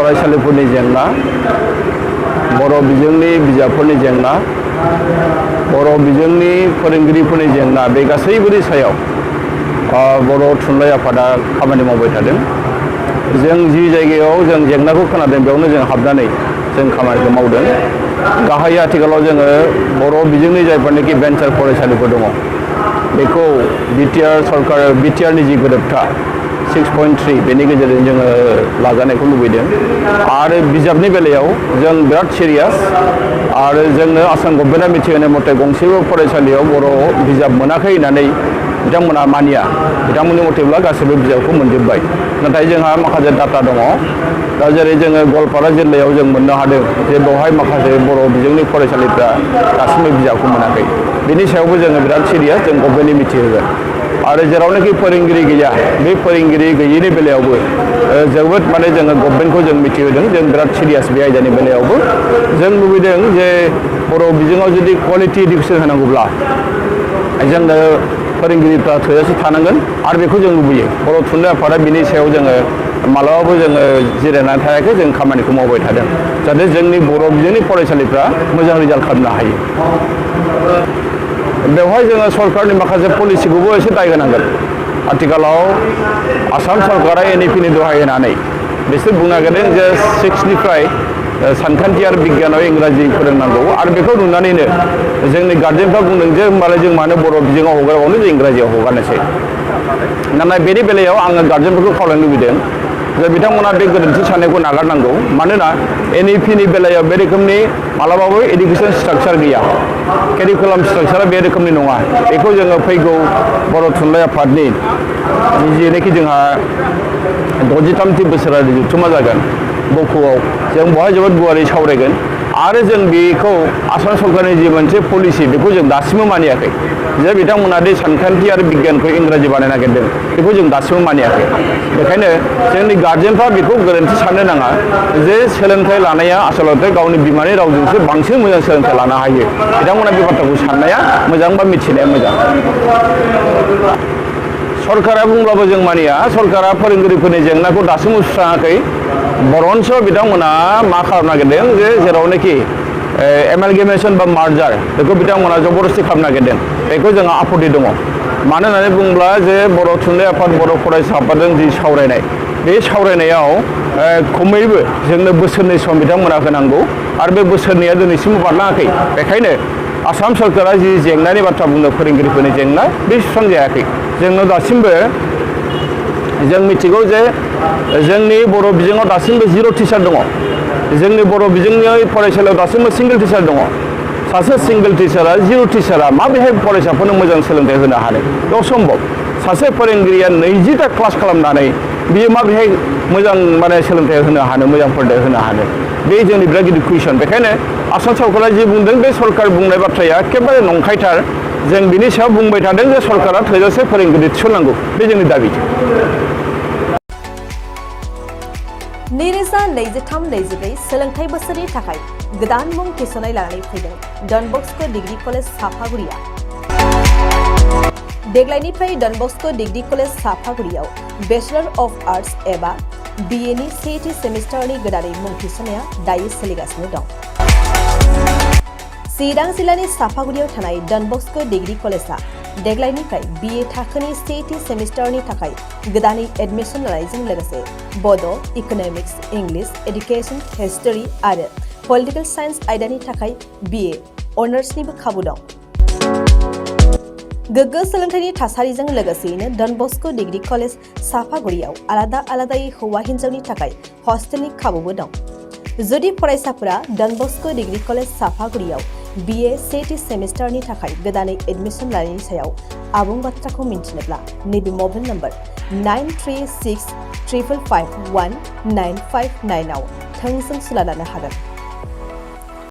फरायसालिफोरनि जेंना बर' बिजोंनि बिजाबफोरनि जेंना बर' बिजोंनि फोरोंगिरिफोरनि जेंना बे गासैबोनि सायाव बर' थुनलाइ आफादा खामानि मावबाय थादों। जों जि जायगायाव जों जेंनाखौ खोनादों बेयावनो जों हाबनानै जों खामानिखौ मावदों। गाहायै आथिखालाव जोङो बर' बिजोंनि जायफोरनाखि भेन्सार फरायसालिफोर दङ बेखौ बिटिआरनि जि गोरोबथा 6.3 बेनि गेजेरजों जोङो लाजानायखौ लुबैदों। आरो बिजाबनि बेलायाव जों बिराद सिरियास आरो जोंनो आसाम गभर्नमेन्टआ मिथिहोनाय मथे गंसेबो फरायसालियाव बर' बिजाब मोनाखै होननानै बिथांमोना मानिया। बिथांमोननि मथेब्ला गासैबो बिजाबखौ मोनजोब्बाय। नाथाय जोंहा माखासे डाटा दङ। दा जेरै जोङो गवालपारा जिल्लायाव जों मोननो हादों जे बेवहाय माखासे बर' बिजोंनि फरायसालिफ्रा दासिमबो बिजाबखौ मोनाखै। बेनि सायावबो जोङो बिराद सिरियास जों गभर्नमेन्टनि मिथिहोगोन। आरो जेरावनाखि फोरोंगिरि गैया बे फोरोंगिरि गैयिनि बेलायावबो जोबोद जोङो गभर्नमेन्टखौ जों मिथिहोदों। जों बिराद सिरियास बे आयदानि बेलायावबो जों लुबैदों जे बर' बिजोङाव जुदि क्वालिटि इडुकेसन होनांगौब्ला जोंनो फोरोंगिरिफ्रा थोजासे थानांगोन आरो बेखौ जों लुबैयो। बर' थुनलाइ आफादा बिनि सायाव जोङो मालाबाबो जोङो जिरायनानै थायाखै। जों खामानिखौ मावबाय थादों जाहाथे जोंनि बर' बिजोंनि फरायसालिफ्रा मोजां रिजाल्ट खालामनो हायो। बेवहाय जोङो सरकारनि माखासे पलिसिखौबो एसे दाय होनांगोन। आथिखालाव आसाम सरकारा NEP-नि दहाय होनानै बिसोर बुंनो नागिरदों जे 6निफ्राय सानखान्थि आरो बिगियानाव इंराजि फोरोंनांगौ आरो बेखौ नुनानैनो जोंनि गार्जेनफ्रा बुंदों जे होमबालाय जों मानो बर' बिजोङाव हगाराबावनो जों इंराजियाव हगारनोसै। नाथाय बेनि बेलायाव आङो गार्जेनफोरखौ खावलायनो लुबैदों जे बिथांमोना बे गोरोन्थि साननायखौ नागारनांगौ। मानोना NEP-नि बेलायाव बे रोखोमनि मालाबाबो एडुकेसन स्ट्राक्चार गैया। केरिकुलाम स्ट्राक्चारा बे रोखोमनि नङा। बेखौ जोङो फैगौ बर' थुनलाइ आफादनि जेनोखि जोंहा 63थि बोसोरारि जथुम्मा जागोन बक'आव जों बेवहाय जोबोद गुवारै सावरायगोन। आरो जों बेखौ आसाम सरकारनि जि मोनसे पलिसि बेखौ जों दासिमबो मानियाखै जे बिथांमोना दि सानखान्थि आरो बिगियानखौ इंराजि बानायनो नागिरदों बेखौ जों दासिमबो मानियाखै। बेखायनो जोंनि गार्जेनफ्रा बेखौ गोरोन्थि साननो नाङा जे सोलोंथाइ लानाया आसलथे गावनि बिमानि रावजोंसो बांसिन मोजां सोलोंथाइ लानो हायो। बिथांमोना बे बाथ्राखौ साननाया मोजां बा मिथिनाया मोजां। सरकारा बुंब्लाबो जों मानिया। सरकारा फोरोंगिरिफोरनि जेंनाखौ दासिमबो सुस्राङाखै। बरन्स बिथांमोना मा खालामनो नागिरदों जे जेरावनाखि एमालगेमेसन बा मार्जार बेखौ बिथांमोना जबरदस्ति खालामनो नागिरदों। बेखौ जोंहा आपत्ति दङ। मानो होननानै बुङोब्ला जे बर' थुनलाइ आफाद बर' फरायसा आफादजों जि सावरायनाय बे सावरायनायाव खमैबो जोंनो बोसोरनै सम बिथांमोना होनांगौ आरो बे बोसोरनैया दिनैसिमबो बारलाङाखै। बेखायनो आसाम सरकारा जि जेंनानि बाथ्रा बुंदों फोरोंगिरिफोरनि जेंना बे सुस्रांजायाखै। जोंनाव दासिमबो जों मिथिगौ जे जोंनि बर' बिजोङाव दासिमबो 0 टिचार दङ। जोंनि बर' बिजोंनि फरायसालियाव दासिमबो सिंगल टिचार दङ। सासे सिंगल टिचारा 0 टिचारा माबोरैहाय फरायसाफोरनो मोजां सोलोंथाइ होनो हानो? बे असम्भब। सासे फोरोंगिरिया 20टा क्लास खालामनानै बियो माबोरैहाय मोजां सोलोंथाइ होनो हानो, मोजां फोरोंथाइ होनो हानो? बे जोंनि बिराद गिदिर कुइसन। बेखायनो आसाम सरकारा जि बुंदों बे सरकार बुंनाय बाथ्राया एखेबारे नंखायथार। जों बिनि सायाव बुंबाय थादों जे सरकारा थोजासे फोरोंगिरि थिसननांगौ। बे जोंनि दाबि। 2023-24 सोलोंथाइ बोसोरनि थाखाय गोदान मुं थिसननाय लानानै फैदों डन बस्क' डिग्री कलेज साफागुरिया। देग्लायनिफ्राय डन बस्क' डिग्री कलेज साफागुरियाव बेचलर अफ आर्ट्स एबा BA-नि सेथि सेमिस्टारनि गोदानै मुं थिसननाया दायो सोलिगासिनो दं। चिरां जिल्लानि साफागुरियाव थानाय डन बस्क' डिग्री कलेजआ देग्लायनिफ्राय BA थाखोनि सेथि सेमिस्टारनि थाखाय गोदानै एडमिसन लानायजों लोगोसे बड', इक'नमिक्स, इंलिश, एडुकेशन, हिस्टरी आरो पलिटिकल साइन्स आयदानि थाखाय BA अनार्सनिबो खाबु दं। गोग्गो सोलोंथाइनि थासारिजों लोगोसेयैनो डन बस्क' डिग्री कलेज साफागुरियाव आलादायै हौवा हिन्जावनि थाखाय हस्टेलनि खाबुबो दं। जुदि फरायसाफोरा डन बस्क' डिग्री कलेज साफागुरियाव BA सेथि सेमिस्टारनि थाखाय गोदानै एडमिसन लानायनि सायाव आबुं बाथ्राखौ मिन्थिनोब्ला नैबे मबाइल नम्बर 9365519559 आव थोंजों सुला लानो हागोन।